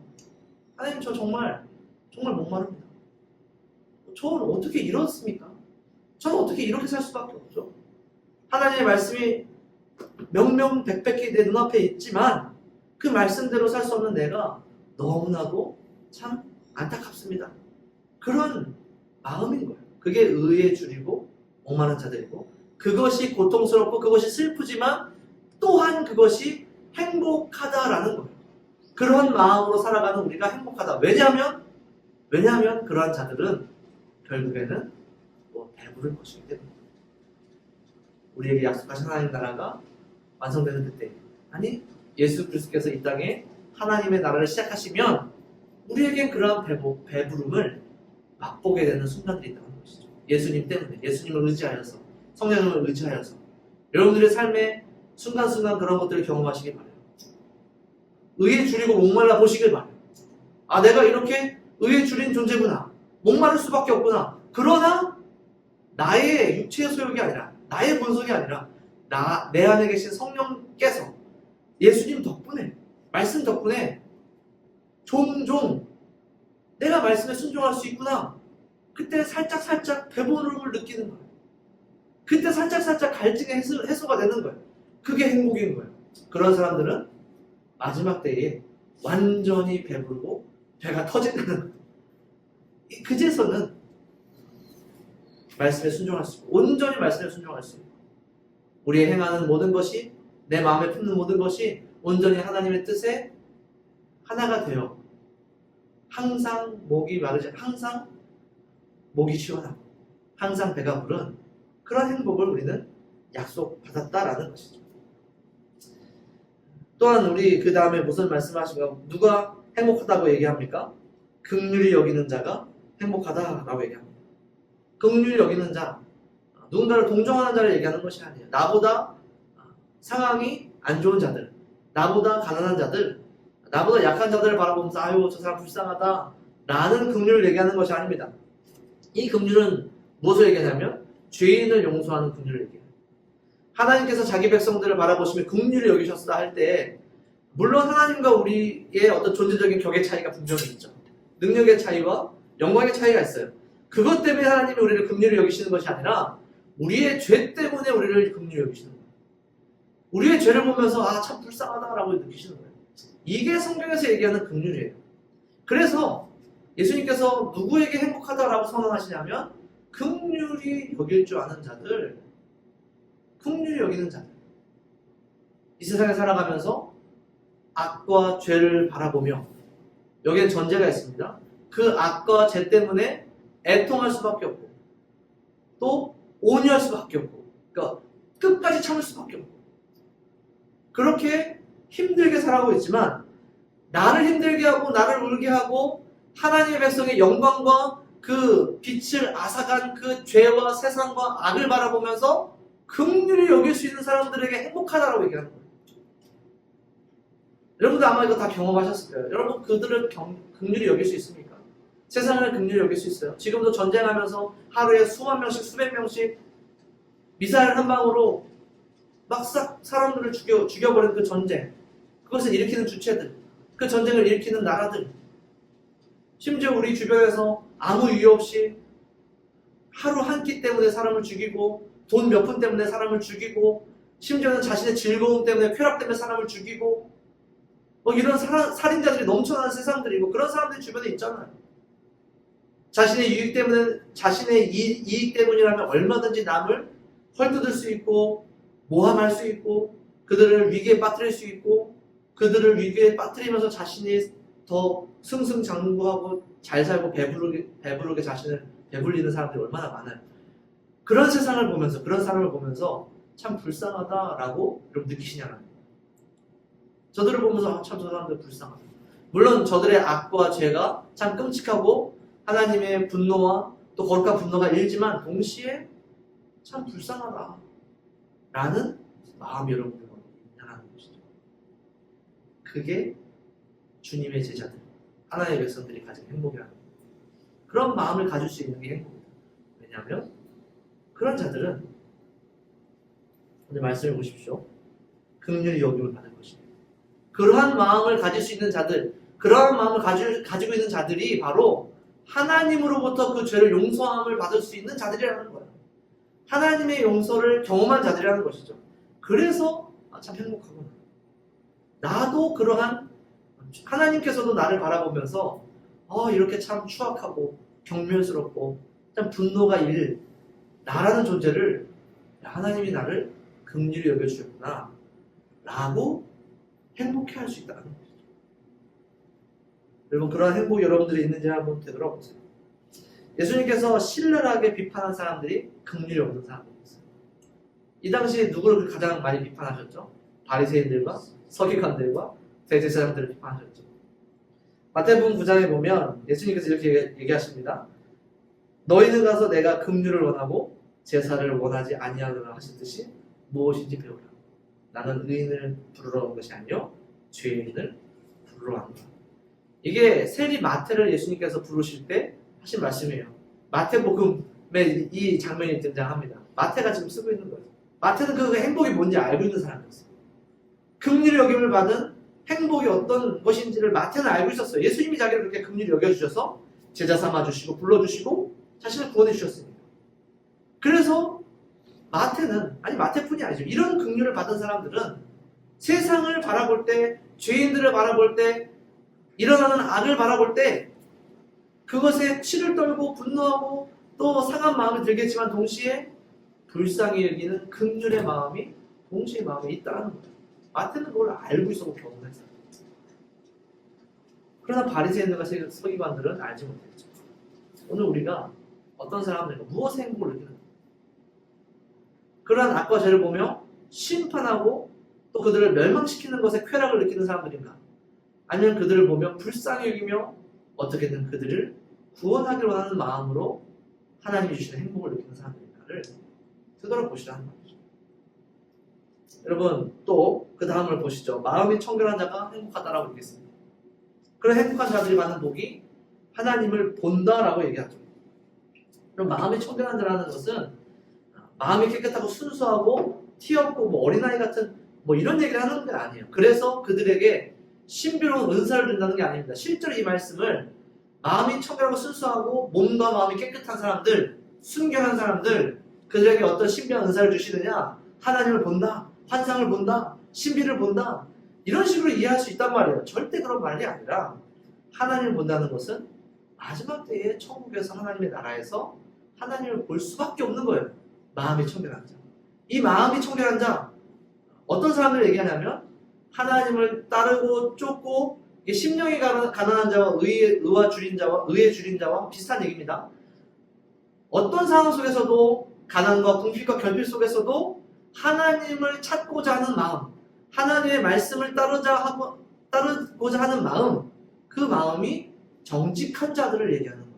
하나님, 저 정말 목마릅니다. 저는 어떻게 이렇습니까? 저는 어떻게 이렇게 살 수밖에 없죠? 하나님의 말씀이 명명백백히 내 눈앞에 있지만 그 말씀대로 살 수 없는 내가 너무나도 참 안타깝습니다. 그런 마음인 거예요. 그게 의에 줄이고 목마른 자들이고, 그것이 고통스럽고 그것이 슬프지만 또한 그것이 행복하다라는 거예요. 그런 마음으로 살아가는 우리가 행복하다. 왜냐하면 그러한 자들은 결국에는 배부를 것이기 때문에 우리에게 약속하신 하나님 나라가 완성되는 그때, 아니 예수 그리스도께서 이 땅에 하나님의 나라를 시작하시면 우리에겐 그러한 배부름을 맛보게 되는 순간들이 있다는 것이죠. 예수님 때문에, 예수님을 의지하여서, 성령님을 의지하여서 여러분들의 삶의 순간순간 그런 것들을 경험하시길 바라요. 의에 줄이고 목말라 보시길 바라요. 내가 이렇게 의에 줄인 존재구나, 목마를 수밖에 없구나. 그러나 나의 육체의 소욕이 아니라, 나의 본성이 아니라 내 안에 계신 성령께서 예수님 덕분에, 말씀 덕분에 종종 내가 말씀에 순종할 수 있구나. 그때 살짝 배부름을 느끼는 거예요. 그때 살짝 갈증의 해소가 되는 거예요. 그게 행복인 거예요. 그런 사람들은 마지막 때에 완전히 배부르고 배가 터진다는 거예요. 그제서는 말씀에 순종할 수 있고, 온전히 말씀에 순종할 수 있고, 우리의 행하는 모든 것이, 내 마음에 품는 모든 것이 온전히 하나님의 뜻에 하나가 되어 항상 목이 마르지, 항상 목이 시원하고 항상 배가 부른 그런 행복을 우리는 약속받았다라는 것이죠. 또한 우리 그 다음에 무슨 말씀하신가? 누가 행복하다고 얘기합니까? 긍휼히 여기는 자가 행복하다라고 얘기합니다. 긍휼히 여기는 자, 누군가를 동정하는 자를 얘기하는 것이 아니에요. 나보다 상황이 안 좋은 자들, 나보다 가난한 자들, 나보다 약한 자들을 바라보면서 아유 저 사람 불쌍하다 라는 긍휼을 얘기하는 것이 아닙니다. 이 긍휼은 무엇을 얘기하냐면 죄인을 용서하는 긍휼을 얘기해요. 하나님께서 자기 백성들을 바라보시며 긍휼히 여기셨다 할 때 물론 하나님과 우리의 어떤 존재적인 격의 차이가 분명히 있죠. 능력의 차이와 영광의 차이가 있어요. 그것 때문에 하나님이 우리를 긍휼히 여기시는 것이 아니라 우리의 죄 때문에 우리를 긍휼히 여기시는 거예요. 우리의 죄를 보면서 아 참 불쌍하다라고 느끼시는 거예요. 이게 성경에서 얘기하는 긍휼이에요. 그래서 예수님께서 누구에게 행복하다라고 선언하시냐면 긍휼히 여길 줄 아는 자들, 긍휼히 여기는 자들. 이 세상에 살아가면서 악과 죄를 바라보며 여기에 전제가 있습니다. 그 악과 죄 때문에 애통할 수밖에 없고 또 온유할 수밖에 없고 그러니까 끝까지 참을 수밖에 없고 그렇게 힘들게 살아가고 있지만 나를 힘들게 하고 나를 울게 하고 하나님의 백성의 영광과 그 빛을 앗아간 그 죄와 세상과 악을 바라보면서 긍휼히 여길 수 있는 사람들에게 행복하다라고 얘기하는 거예요. 여러분들 아마 이거 다 경험하셨을 거예요. 여러분 그들을 긍휼히 여길 수 있습니까? 세상을 긍휼히 여길 수 있어요. 지금도 전쟁하면서 하루에 수만 명씩 수백 명씩 미사일 한 방으로 막 싹 사람들을 죽여버리는 그 전쟁, 그것을 일으키는 주체들, 그 전쟁을 일으키는 나라들, 심지어 우리 주변에서 아무 이유 없이 하루 한 끼 때문에 사람을 죽이고 돈 몇 푼 때문에 사람을 죽이고 심지어는 자신의 즐거움 때문에 쾌락 때문에 사람을 죽이고 이런 살인자들이 넘쳐나는 세상들이고 그런 사람들이 주변에 있잖아요. 자신의 이익 때문에 자신의 이익 때문이라면 얼마든지 남을 헐뜯을 수 있고 모함할 수 있고 그들을 위기에 빠뜨릴 수 있고 그들을 위기에 빠뜨리면서 자신이 더 승승장구하고 잘 살고 배부르게 자신을 배불리는 사람들이 얼마나 많아요. 그런 세상을 보면서 그런 사람을 보면서 참 불쌍하다라고 여러분 느끼시냐고요. 저들을 보면서 참 저 사람들 불쌍하다. 물론 저들의 악과 죄가 참 끔찍하고 하나님의 분노와 또 거룩한 분노가 일지만 동시에 참 불쌍하다 라는 마음이 여러분들 있냐는 것이죠. 그게 주님의 제자들, 하나님의 백성들이 가진 행복이라는 거예요. 그런 마음을 가질 수 있는 게 행복입니다. 왜냐하면 그런 자들은 오늘 말씀해 보십시오. 긍휼히 여김을 받을 것입니다. 그러한 마음을 가질 수 있는 자들, 그러한 마음을 가지고 있는 자들이 바로 하나님으로부터 그 죄를 용서함을 받을 수 있는 자들이라는 거예요. 하나님의 용서를 경험한 자들이라는 것이죠. 그래서 참 행복하구나. 나도 그러한 하나님께서도 나를 바라보면서 이렇게 참 추악하고 경멸스럽고 참 분노가 일 나라는 존재를 하나님이 나를 긍휼히 여겨주셨구나 라고 행복해할 수 있다는 거죠. 여러분 그러한 행복이 여러분들이 있는지 한번 되돌아보세요. 예수님께서 신랄하게 비판한 사람들이 긍휼이 없는 사람들이었어요. 이 당시에 누구를 가장 많이 비판하셨죠? 바리새인들과 서기관들과 대제사장들을 비판하셨죠. 마태복음 9장에 보면 예수님께서 이렇게 얘기하십니다. 너희는 가서 내가 긍휼을 원하고 제사를 원하지 아니하노라 하셨듯이 무엇인지 배우라. 나는 의인을 부르러 온 것이 아니요 죄인을 부르러 왔노라. 이게 세리 마태를 예수님께서 부르실 때 하신 말씀이에요. 마태복음에 이 장면이 등장합니다. 마태가 지금 쓰고 있는 거예요. 마태는 그 행복이 뭔지 알고 있는 사람이었어요. 긍휼히 여김을 받은 행복이 어떤 것인지를 마태는 알고 있었어요. 예수님이 자기를 그렇게 긍휼히 여겨주셔서 제자 삼아주시고 불러주시고 자신을 구원해 주셨습니다. 그래서 마태뿐이 아니죠. 이런 긍휼을 받은 사람들은 세상을 바라볼 때, 죄인들을 바라볼 때, 일어나는 악을 바라볼 때 그것에 치를 떨고 분노하고 또 상한 마음이 들겠지만 동시에 불쌍히 여기는 긍휼의 마음이 동시에 마음에 있다는 거예요. 마태는 그걸 알고 있었고 경험했어요. 그러나 바리새인들과 서기관들은 알지 못했죠. 오늘 우리가 어떤 사람들과 무엇의 행복을 느끼는가? 그러한 악과 죄를 보며 심판하고 또 그들을 멸망시키는 것에 쾌락을 느끼는 사람들인가? 아니면 그들을 보며 불쌍히 여기며 어떻게든 그들을 구원하기를 원하는 마음으로 하나님이 주시는 행복을 느끼는 사람들인가를 되돌아보시라는 말이죠. 여러분 또 그 다음을 보시죠. 마음이 청결한 자가 행복하다라고 얘기했습니다. 그런 행복한 자들이 받는 복이 하나님을 본다라고 얘기하죠. 그럼 마음이 청결한 자라는 것은 마음이 깨끗하고 순수하고 티 없고 뭐 어린아이 같은 뭐 이런 얘기를 하는 게 아니에요. 그래서 그들에게 신비로운 은사를 준다는 게 아닙니다. 실제로 이 말씀을 마음이 청결하고 순수하고 몸과 마음이 깨끗한 사람들, 순결한 사람들, 그들에게 어떤 신비한 은사를 주시느냐? 하나님을 본다, 환상을 본다, 신비를 본다, 이런 식으로 이해할 수 있단 말이에요. 절대 그런 말이 아니라 하나님을 본다는 것은 마지막 때에 천국에서 하나님의 나라에서 하나님을 볼 수밖에 없는 거예요. 마음이 청결한 자. 이 마음이 청결한 자, 어떤 사람들 얘기하냐면 하나님을 따르고 쫓고 심령이 가난한 자와 의와 줄인 자와 의에 줄인 자와 비슷한 얘기입니다. 어떤 상황 속에서도 가난과 궁핍과 결핍 속에서도 하나님을 찾고자 하는 마음, 하나님의 말씀을 따르고자 하는 마음, 그 마음이 정직한 자들을 얘기하는 거예요.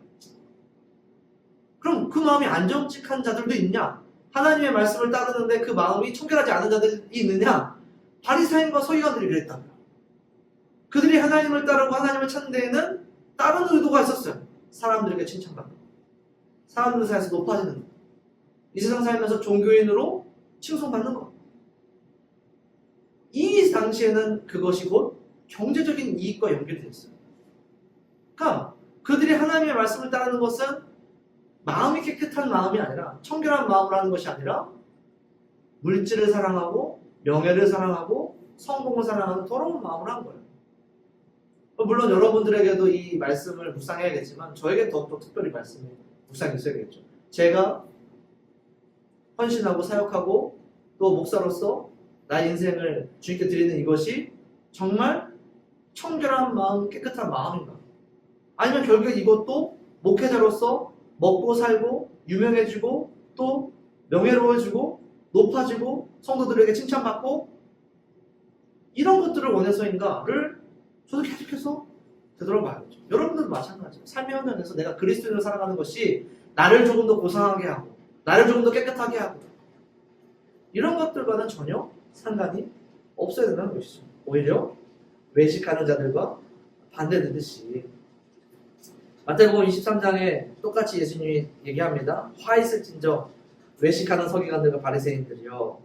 그럼 그 마음이 안 정직한 자들도 있냐? 하나님의 말씀을 따르는데 그 마음이 청결하지 않은 자들이 있느냐? 바리새인과 서기관들이 그랬답니다. 그들이 하나님을 따르고 하나님을 찾는 데에는 다른 의도가 있었어요. 사람들에게 칭찬받는 것, 사람들 사이에서 높아지는 것, 이 세상 살면서 종교인으로 칭송받는 것. 이 당시에는 그것이 곧 경제적인 이익과 연결이 됐어요. 그러니까 그들이 하나님의 말씀을 따르는 것은 마음이 깨끗한 마음이 아니라, 청결한 마음으로 하는 것이 아니라 물질을 사랑하고 명예를 사랑하고 성공을 사랑하는 더러운 마음으로 한 거예요. 물론 여러분들에게도 이 말씀을 묵상해야겠지만 저에게 더욱더 특별히 말씀이 묵상이 있어야겠죠. 제가 헌신하고 사역하고 또 목사로서 나의 인생을 주님께 드리는 이것이 정말 청결한 마음, 깨끗한 마음인가? 아니면 결국에 이것도 목회자로서 먹고 살고 유명해지고 또 명예로워지고 높아지고 성도들에게 칭찬받고 이런 것들을 원해서인가를 저도 계속해서 되돌아봐야죠. 여러분들도 마찬가지예요. 삶의 현장에서 내가 그리스도인으로 살아가는 것이 나를 조금 더 고상하게 하고 나를 조금 더 깨끗하게 하고 이런 것들과는 전혀 상관이 없어야 된다는 것이죠. 오히려 외식하는 자들과 반대되듯이 마태복음 23장에 똑같이 예수님이 얘기합니다. 화 있을진저 외식하는 서기관들과 바리새인들이여,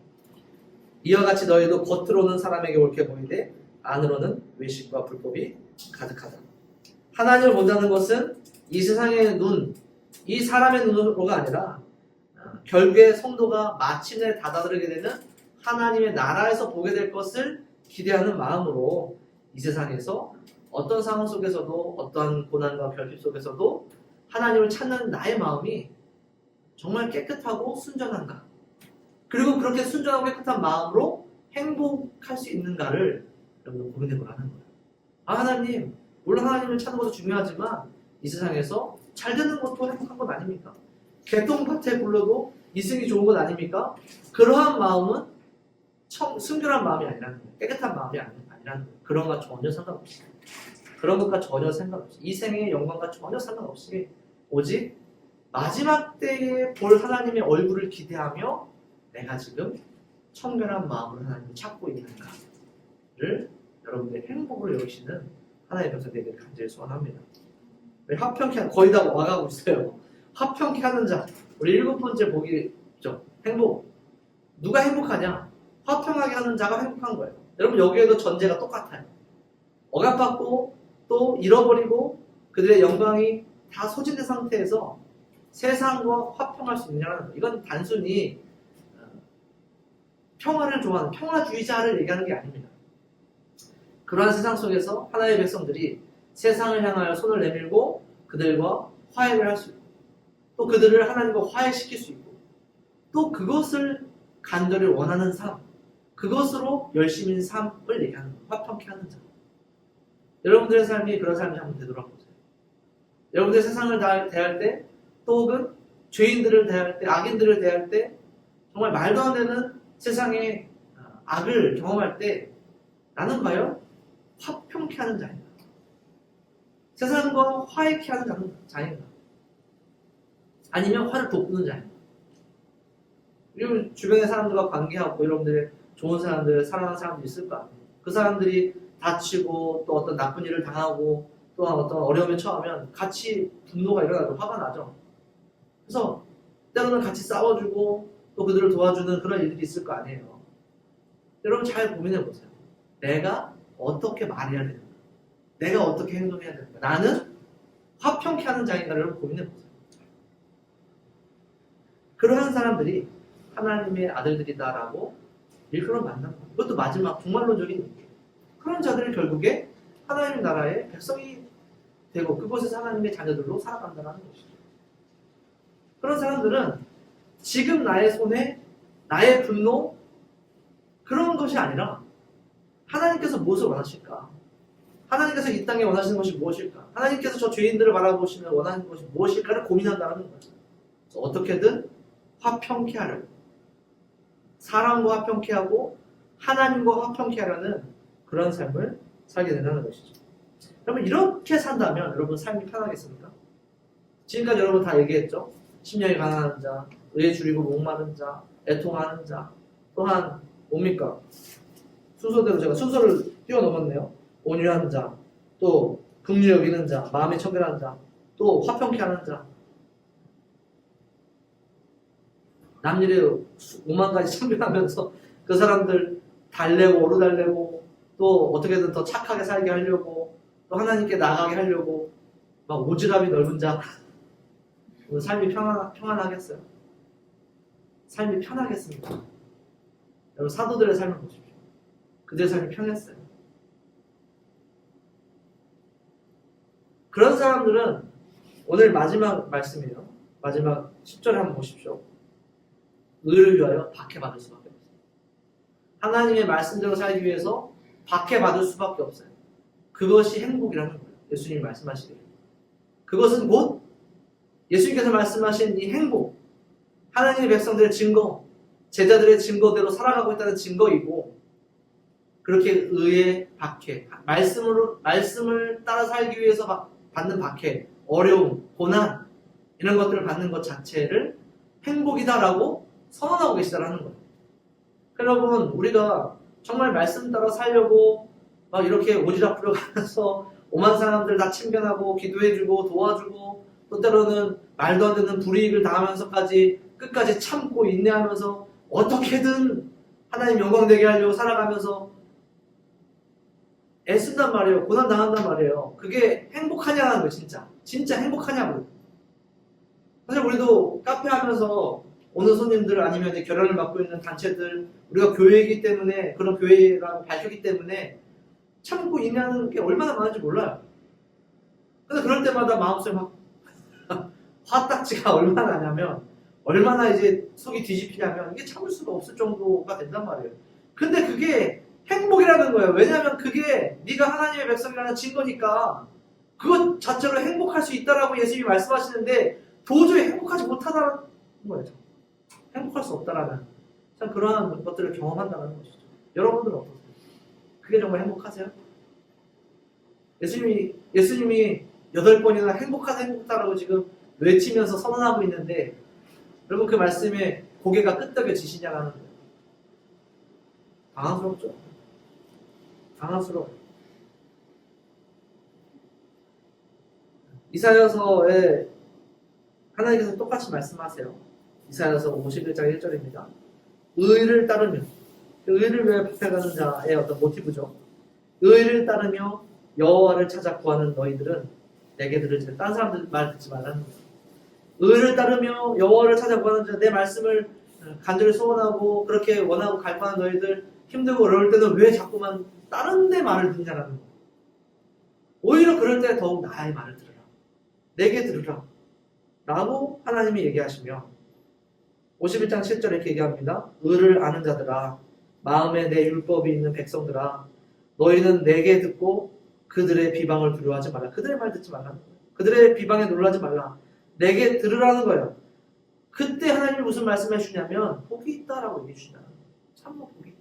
이와 같이 너희도 겉으로는 사람에게 옳게 보이되 안으로는 외식과 불법이 가득하다. 하나님을 본다는 것은 이 세상의 눈, 이 사람의 눈으로가 아니라 결국에 성도가 마침내 다다르게 되는 하나님의 나라에서 보게 될 것을 기대하는 마음으로 이 세상에서 어떤 상황 속에서도 어떠한 고난과 결핍 속에서도 하나님을 찾는 나의 마음이 정말 깨끗하고 순전한가, 그리고 그렇게 순전하고 깨끗한 마음으로 행복할 수 있는가를 여러분 고민해 보라는 거예요. 하나님, 물론 하나님을 찾는 것도 중요하지만 이 세상에서 잘 되는 것도 행복한 것 아닙니까? 개똥밭에 굴러도 이승이 좋은 것 아닙니까? 그러한 마음은 순결한 마음이 아니라는 거예요. 깨끗한 마음이 아니라는 거예요. 그런 것과 전혀 상관없이, 그런 것과 전혀 상관없이, 이 생의 영광과 전혀 상관없이 오직 마지막 때에 볼 하나님의 얼굴을 기대하며 내가 지금 청결한 마음으로 하나님을 찾고 있는가를 여러분들의 행복으로 여기시는 하나님의 백성들에게 간절히 소원합니다. 화평케, 거의 다 와가고 있어요. 화평케 하는 자, 우리 7번째 복이죠. 행복. 누가 행복하냐? 화평하게 하는 자가 행복한 거예요. 여러분 여기에도 전제가 똑같아요. 억압받고 또 잃어버리고 그들의 영광이 다 소진된 상태에서 세상과 화평할 수 있느냐는 거예요. 이건 단순히 평화를 좋아하는 평화주의자를 얘기하는 게 아닙니다. 그러한 세상 속에서 하나님의 백성들이 세상을 향하여 손을 내밀고 그들과 화해를 할 수 있고 또 그들을 하나님과 화해시킬 수 있고 또 그것을 간절히 원하는 삶, 그것으로 열심인 삶을 얘기하는 거예요. 화평케 하는 자. 여러분들의 삶이 그런 삶이 한번 되돌아보세요. 여러분들의 세상을 대할 때 또 혹은 죄인들을 대할 때, 악인들을 대할 때 정말 말도 안 되는 세상의 악을 경험할 때 나는 과연 화평케 하는 자인가? 세상과 화해케 하는 자인가? 아니면 화를 돋구는 자인가? 그리고 주변의 사람들과 관계하고 여러분들의 좋은 사람들, 사랑하는 사람들이 있을 거 아니에요. 그 사람들이 다치고 또 어떤 나쁜 일을 당하고 또한 어떤 어려움에 처하면 같이 분노가 일어나고 화가 나죠. 그래서 때로는 같이 싸워주고 또 그들을 도와주는 그런 일들이 있을 거 아니에요. 여러분 잘 고민해 보세요. 내가 어떻게 말해야 되는가? 내가 어떻게 행동해야 되는가? 나는 화평케 하는 자인가를 여러분 고민해 보세요. 그러한 사람들이 하나님의 아들들이다라고 일컬어 만난 거예요. 이것도 마지막 종말론적인 얘기예요. 그런 자들이 결국에 하나님 나라의 백성이 되고 그곳에서 하나님의 자녀들로 살아간다는 것이죠. 그런 사람들은 지금 나의 손에 나의 분노 그런 것이 아니라 하나님께서 무엇을 원하실까? 하나님께서 이 땅에 원하시는 것이 무엇일까? 하나님께서 저 죄인들을 바라보시면 원하는 것이 무엇일까를 고민한다는 거예요. 그래서 어떻게든 화평케 하려고 사람과 화평케 하고 하나님과 화평케 하려는 그런 삶을 살게 된다는 것이죠. 여러분 이렇게 산다면 여러분 삶이 편하겠습니까? 지금까지 여러분 다 얘기했죠. 심령이 가난한 자, 의에 줄이고 목마른 자, 애통하는 자, 또한 뭡니까? 순서대로 제가 순서를 뛰어넘었네요. 온유한 자, 또 긍휼히 여기는 자, 마음이 청결한 자, 또 화평케 하는 자. 남일에 5만 가지 참견하면서 그 사람들 달래고 오르달래고 또 어떻게든 더 착하게 살게 하려고 또 하나님께 나가게 하려고 막 오지랖이 넓은 자. 삶이 평안하겠어요? 삶이 편하겠습니까? 여러분 사도들의 삶을 보십시오. 그들의 삶이 편했어요. 그런 사람들은 오늘 마지막 말씀이에요. 마지막 10절에 한번 보십시오. 의를 위하여 박해받을 수밖에 없어요. 하나님의 말씀대로 살기 위해서 박해받을 수밖에 없어요. 그것이 행복이라는 거예요. 예수님이 말씀하시기를. 그것은 곧 예수님께서 말씀하신 이 행복, 하나님의 백성들의 증거, 제자들의 증거대로 살아가고 있다는 증거이고 그렇게 의의 박해, 말씀을 따라 살기 위해서 받는 박해, 어려움, 고난 이런 것들을 받는 것 자체를 행복이다라고 선언하고 계시다라는 거예요. 여러분 우리가 정말 말씀 따라 살려고 막 이렇게 오지랖 부려가면서 오만 사람들 다 친견하고 기도해주고 도와주고 또 때로는 말도 안 되는 불이익을 당하면서까지 끝까지 참고 인내하면서 어떻게든 하나님 영광 되게 하려고 살아가면서 애쓴단 말이에요. 고난 당한단 말이에요. 그게 행복하냐는 거예요. 진짜 행복하냐고. 사실 우리도 카페 하면서 오는 손님들 아니면 이제 결혼을 맡고 있는 단체들 우리가 교회이기 때문에 그런 교회라고 밝혔기 때문에 참고 인내하는 게 얼마나 많은지 몰라요. 근데 그럴 때마다 마음속에 막 화딱지가 얼마나 나냐면 얼마나 이제 속이 뒤집히냐면 이게 참을 수가 없을 정도가 된단 말이에요. 근데 그게 행복이라는 거예요. 왜냐하면 그게 네가 하나님의 백성이라는 증거니까 그것 자체로 행복할 수 있다라고 예수님이 말씀하시는데 도저히 행복하지 못하다는 거예요. 행복할 수 없다라는 참 그러한 것들을 경험한다는 것이죠. 여러분들은 어떠세요? 그게 정말 행복하세요? 예수님이 8번이나 행복하다라고 지금 외치면서 선언하고 있는데 여러분 그 말씀에 고개가 끄덕여지시냐라는 거예요. 당황스럽죠? 당황스러워요. 이사야서에 하나님께서 똑같이 말씀하세요. 이사야서 51장 1절입니다. 의를 따르며 의를 위해 박해가는 자의 어떤 모티브죠. 의를 따르며 여호와를 찾아 구하는 너희들은 내게 들으지 딴 사람들 말 듣지 말라는 거예요. 의를 따르며 여호와를 찾아 구하는 자 내 말씀을 간절히 소원하고 그렇게 원하고 갈구하는 너희들 힘들고 어려울 때는 왜 자꾸만 다른 데 말을 듣냐라는 거예요. 오히려 그럴 때 더욱 나의 말을 들으라. 내게 들으라. 라고 하나님이 얘기하시며 51장 7절에 이렇게 얘기합니다. 의를 아는 자들아 마음에 내 율법이 있는 백성들아 너희는 내게 듣고 그들의 비방을 두려워하지 말라. 그들의 말 듣지 말라. 그들의 비방에 놀라지 말라. 내게 들으라는 거예요. 그때 하나님이 무슨 말씀해 주냐면 복이 있다라고 얘기해 주시잖아요. 참모 복이 있다.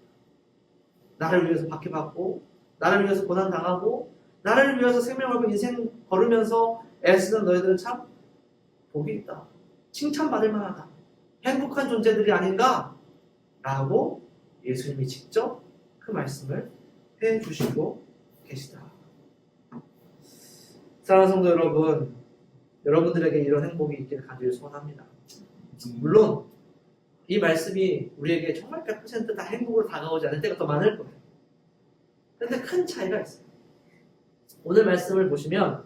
나를 위해서 박해받고 나를 위해서 고난당하고 나를 위해서 생명을 걸고 인생 걸으면서 애쓰는 너희들은 참 복이 있다. 칭찬받을 만하다. 행복한 존재들이 아닌가? 라고 예수님이 직접 그 말씀을 해주시고 계시다. 사랑하는 성도 여러분, 여러분들에게 이런 행복이 있기를 간절히 소원합니다. 물론 이 말씀이 우리에게 정말 100% 다 행복으로 다가오지 않을 때가 더 많을 거예요. 그런데 큰 차이가 있어요. 오늘 말씀을 보시면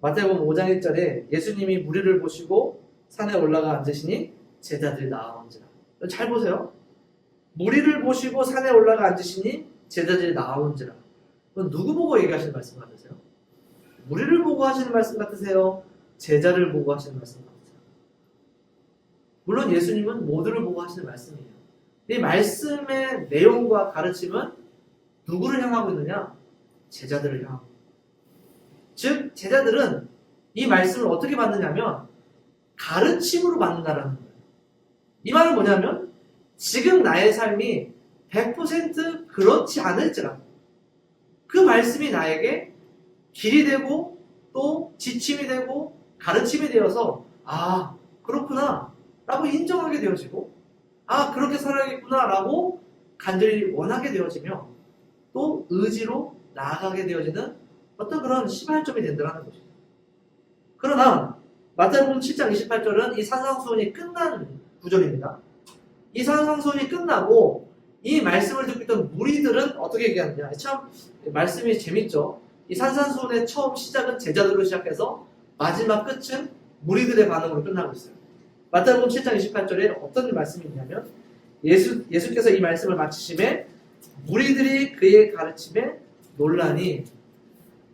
마태복음 5장 1절에 예수님이 무리를 보시고 산에 올라가 앉으시니 제자들이 나아온지라. 잘 보세요. 무리를 보시고 산에 올라가 앉으시니 제자들이 나아온지라. 그건 누구 보고 얘기하시는 말씀 같으세요? 무리를 보고 하시는 말씀 같으세요? 제자를 보고 하시는 말씀 같으세요? 물론 예수님은 모두를 보고 하시는 말씀이에요. 이 말씀의 내용과 가르침은 누구를 향하고 있느냐? 제자들을 향하고. 즉 제자들은 이 말씀을 어떻게 받느냐면 가르침으로 받는다라는 거예요. 이 말은 뭐냐면 지금 나의 삶이 100% 그렇지 않을지라도 그 말씀이 나에게 길이 되고 또 지침이 되고 가르침이 되어서 아 그렇구나 라고 인정하게 되어지고 아 그렇게 살아야겠구나 라고 간절히 원하게 되어지며 또 의지로 나아가게 되어지는 어떤 그런 시발점이 된다는 것이죠. 그러나 마태복음 7장 28절은 이 산상수훈이 끝난 구절입니다. 이 산상수훈이 끝나고 이 말씀을 듣고 있던 무리들은 어떻게 얘기하느냐. 참 말씀이 재밌죠. 이 산상수훈의 처음 시작은 제자들로 시작해서 마지막 끝은 무리들의 반응으로 끝나고 있어요. 마태복음 7장 28절에 어떤 말씀이 있냐면 예수께서 이 말씀을 마치심에 무리들이 그의 가르침에 논란이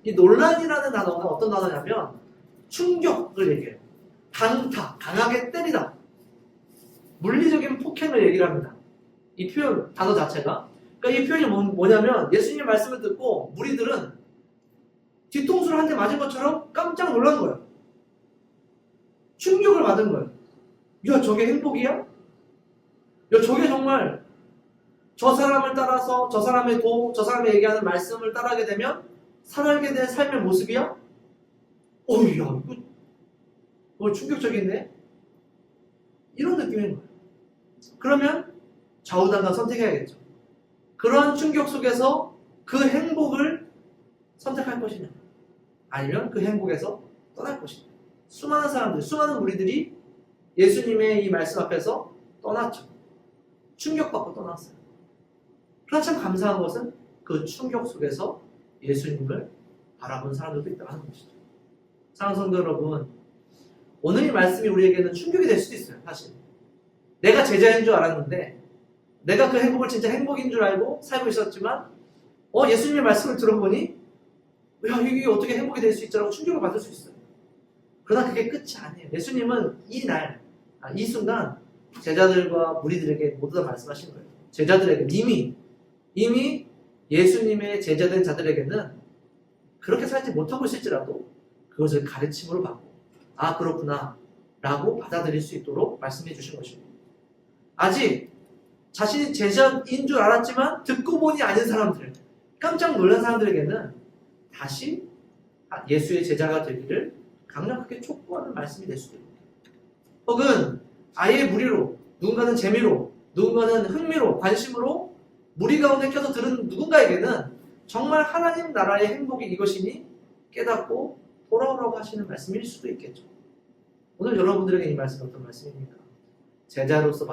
이 논란이라는 단어가 어떤 단어냐면 충격을 얘기해요. 강타, 강하게 때리다. 물리적인 폭행을 얘기를 합니다. 이 표현, 단어 자체가. 그러니까 이 표현이 뭐냐면 예수님의 말씀을 듣고 무리들은 뒤통수를 한 대 맞은 것처럼 깜짝 놀란 거예요. 충격을 받은 거예요. 야, 저게 행복이야? 야, 저게 정말 저 사람을 따라서 저 사람의 저 사람이 얘기하는 말씀을 따라하게 되면 살아가게 된 삶의 모습이야? 어휴, 야, 이거 충격적인데? 이런 느낌인 거예요. 그러면 좌우당강 선택해야겠죠. 그러한 충격 속에서 그 행복을 선택할 것이냐? 아니면 그 행복에서 떠날 것이냐? 수많은 사람들, 수많은 우리들이 예수님의 이 말씀 앞에서 떠났죠. 충격받고 떠났어요. 그러나 참 감사한 것은 그 충격 속에서 예수님을 바라본 사람들도 있다고 하는 것이죠. 사랑하는 성도 여러분, 오늘 이 말씀이 우리에게는 충격이 될 수도 있어요. 사실 내가 제자인 줄 알았는데 내가 그 행복을 진짜 행복인 줄 알고 살고 있었지만 예수님의 말씀을 들어보니 야, 이게 어떻게 행복이 될 수 있지라고 충격을 받을 수 있어요. 그러나 그게 끝이 아니에요. 예수님은 이 순간 제자들과 무리들에게 모두 다 말씀하신 거예요. 제자들에게 이미 예수님의 제자된 자들에게는 그렇게 살지 못하고 있을지라도 그것을 가르침으로 받고 아 그렇구나 라고 받아들일 수 있도록 말씀해 주신 것입니다. 아직 자신이 제자인 줄 알았지만 듣고 보니 아닌 사람들, 깜짝 놀란 사람들에게는 다시 예수의 제자가 되기를 강력하게 촉구하는 말씀이 될 수도 있습니다. 혹은 아예 무리로, 누군가는 재미로, 누군가는 흥미로, 관심으로 무리 가운데 껴서 들은 누군가에게는 정말 하나님 나라의 행복이 이것이니 깨닫고 돌아오라고 하시는 말씀일 수도 있겠죠. 오늘 여러분들에게 이 말씀은 어떤 말씀입니까? 제자로서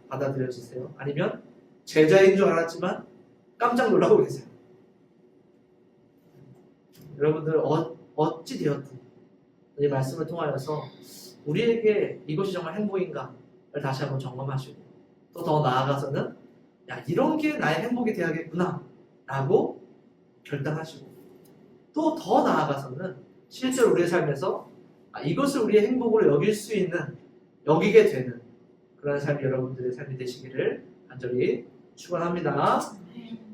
받아들여지세요? 아니면 제자인 줄 알았지만 깜짝 놀라고 계세요? 여러분들 어찌 되었든 이 말씀을 통하여서 우리에게 이것이 정말 행복인가를 다시 한번 점검하시고 또 더 나아가서는 야 이런 게 나의 행복이 되어야겠구나 라고 결단하시고 또 더 나아가서는 실제로 우리의 삶에서 이것을 우리의 행복으로 여기게 되는 그런 삶이 여러분들의 삶이 되시기를 간절히 축원합니다.